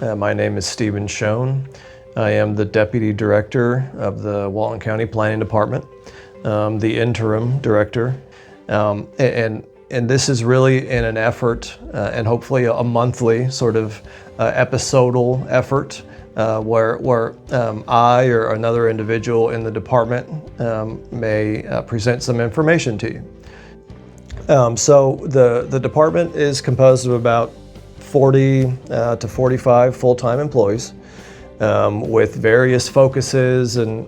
My name is Schoen. I am the Deputy Director of the Walton County Planning Department, the Interim Director. And this is really in an effort and hopefully a monthly sort of episodal effort where I or another individual in the department may present some information to you. So the department is composed of about 40 to 45 full-time employees with various focuses, and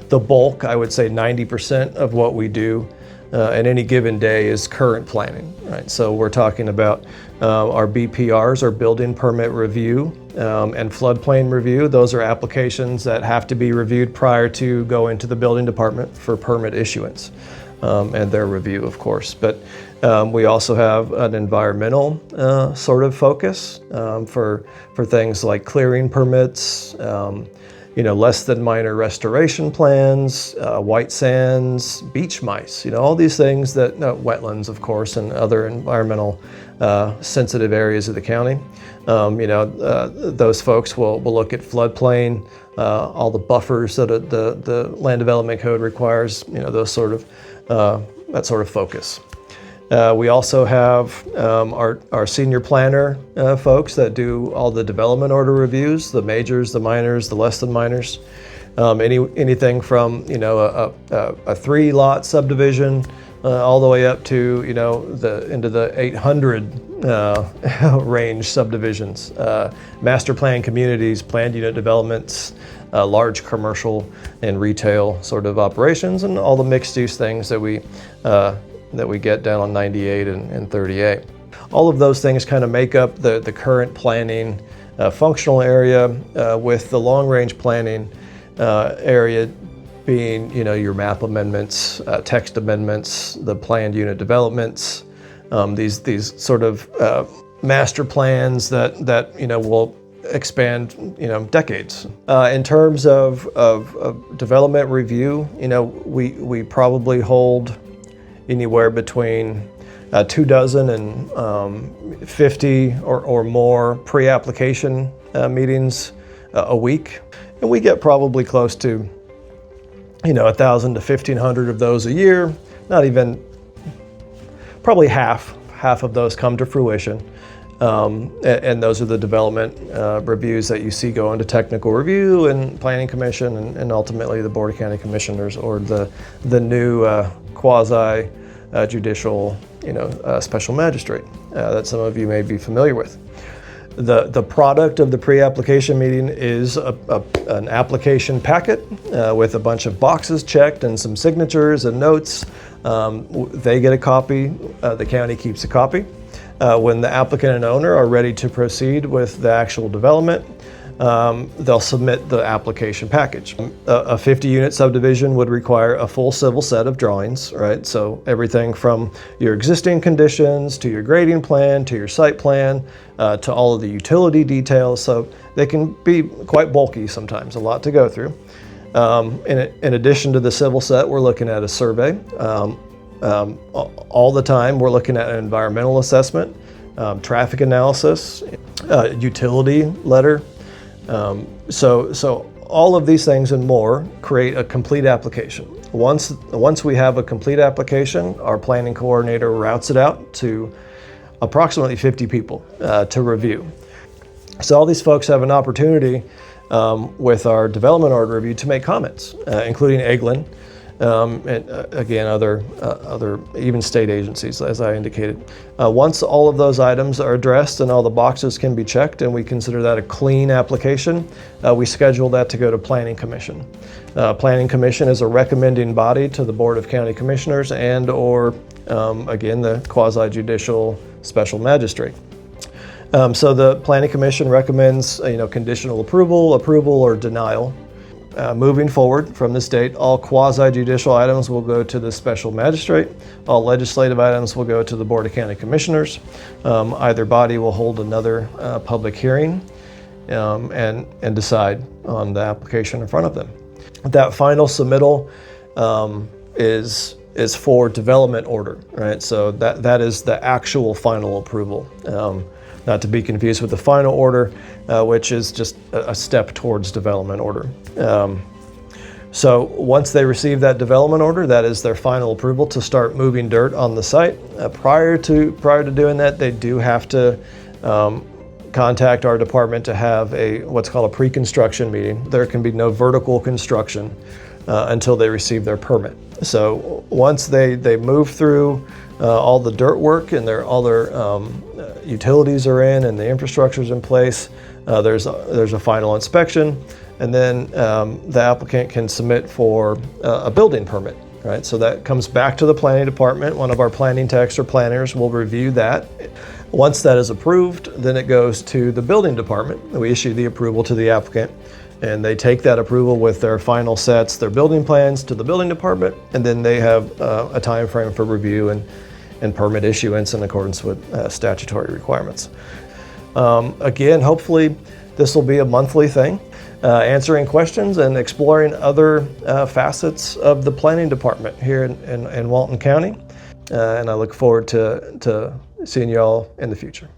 the bulk, I would say 90% of what we do in any given day is current planning, right? So we're talking about our BPRs, our building permit review, and floodplain review. Those are applications that have to be reviewed prior to going to the building department for permit issuance, and their review, of course. But we also have an environmental sort of focus for things like clearing permits, less than minor restoration plans, white sands, beach mice, all these things that, wetlands, of course, and other environmental sensitive areas of the county. Those folks will look at floodplain, all the buffers that the land development code requires, those sort of, that sort of focus. We also have our senior planner folks that do all the development order reviews, the majors, the minors, the less than minors. Anything from a 3-lot subdivision all the way up to into the 800 range subdivisions, master plan communities, planned unit developments, large commercial and retail sort of operations, and all the mixed use things that we get down on 98 and 38. All of those things kind of make up the current planning functional area, with the long-range planning area being, your map amendments, text amendments, the planned unit developments, these sort of master plans that will expand, decades. In terms of development review, we probably hold anywhere between 24 and 50 or more pre-application meetings a week. And we get probably close to 1,000 to 1,500 of those a year. Not even, probably half of those come to fruition. And those are the development reviews that you see go into technical review and planning commission, and ultimately the Board of County Commissioners, or the new quasi judicial, special magistrate that some of you may be familiar with. The product of the pre-application meeting is an application packet with a bunch of boxes checked and some signatures and notes. They get a copy. The county keeps a copy. When the applicant and owner are ready to proceed with the actual development, they'll submit the application package. A 50-unit subdivision would require a full civil set of drawings, right? So everything from your existing conditions to your grading plan to your site plan to all of the utility details. So they can be quite bulky sometimes, a lot to go through. In addition to the civil set, we're looking at a survey. All the time, we're looking at an environmental assessment, traffic analysis, utility letter. So all of these things and more create a complete application. Once we have a complete application, our planning coordinator routes it out to approximately 50 people to review. So all these folks have an opportunity with our development order review to make comments, including Eglin, and again, other even state agencies, as I indicated. Once all of those items are addressed and all the boxes can be checked, and we consider that a clean application, we schedule that to go to Planning Commission. Planning Commission is a recommending body to the Board of County Commissioners and/or again, the quasi-judicial special magistrate. So the Planning Commission recommends conditional approval, or denial. Moving forward from this date, all quasi-judicial items will go to the special magistrate. All legislative items will go to the Board of County Commissioners. Either body will hold another public hearing and decide on the application in front of them. That final submittal is for development order, right? So that is the actual final approval. not to be confused with the final order, which is just a step towards development order. So once they receive that development order, that is their final approval to start moving dirt on the site. Prior to doing that, they do have to contact our department to have what's called a pre-construction meeting. There can be no vertical construction until they receive their permit. So once they move through all the dirt work and all their utilities are in and the infrastructure is in place, there's a final inspection, and then the applicant can submit for a building permit. Right, so that comes back to the planning department. One of our planning techs or planners will review that. Once that is approved, then it goes to the building department. We issue the approval to the applicant, and they take that approval with their final sets, their building plans, to the building department, and then they have a time frame for review and permit issuance in accordance with statutory requirements. Again, hopefully this will be a monthly thing. Answering questions and exploring other facets of the planning department here in Walton County. And I look forward to seeing you all in the future.